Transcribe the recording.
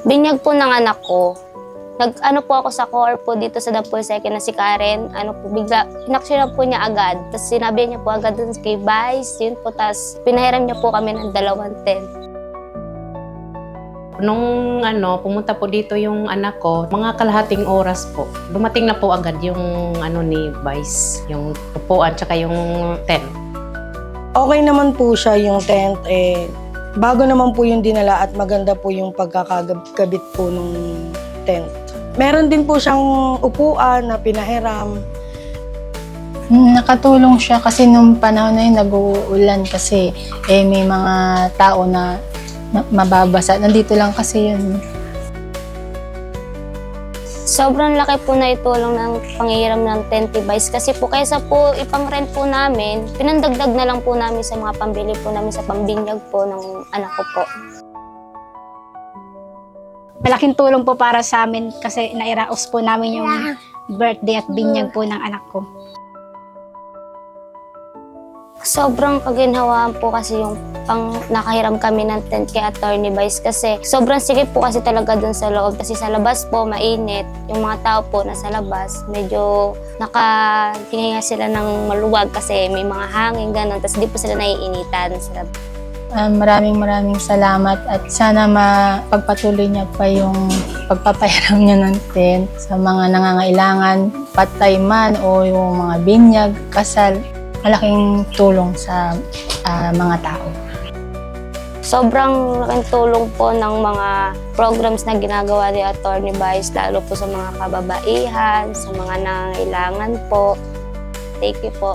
Binyag po ng anak ko. Nag-ano po ako sa core po dito sa Dampol Second na si Karen. Ano po, bigla, inaksyonan po niya agad. Tapos sinabi niya po agad dun kay Vice, yun po. Tapos pinahiram niya po kami ng 2 tent. Nung pumunta po dito yung anak ko, mga kalahating oras po, dumating na po agad yung ni Vice, yung upuan tsaka yung tent. Okay naman po siya yung tent. Bago naman po yung dinala at maganda po yung pagkakagabit po nung tent. Meron din po siyang upuan na pinahiram. Nakatulong siya kasi nung panahon na yun nag-uulan kasi may mga tao na mababasa. Nandito lang kasi yun. Sobrang laki po na itulong ng panghiram ng tent device kasi po kaysa po ipang-rent po namin, pinandagdag na lang po namin sa mga pambili po namin sa pambinyag po ng anak ko po. Malaking tulong po para sa amin kasi nairaos po namin yung birthday at binyag po ng anak ko. Sobrang kaginhawaan po kasi yung nakahiram kami ng tent kay Attorney Vice kasi sobrang sikip po kasi talaga dun sa loob kasi sa labas po mainit, yung mga tao po nasa labas medyo nakahinga sila ng maluwag kasi may mga hangin gano'n tapos di po sila naiinitan sa labas. Maraming salamat at sana mapagpatuloy niya pa yung pagpapahiram niya ng tent sa mga nangangailangan, patay man o yung mga binyag, kasal. Malaking tulong sa mga tao. Sobrang laking tulong po ng mga programs na ginagawa ni Attorney Vice, lalo po sa mga kababaihan, sa mga nangangailangan po. Thank you po.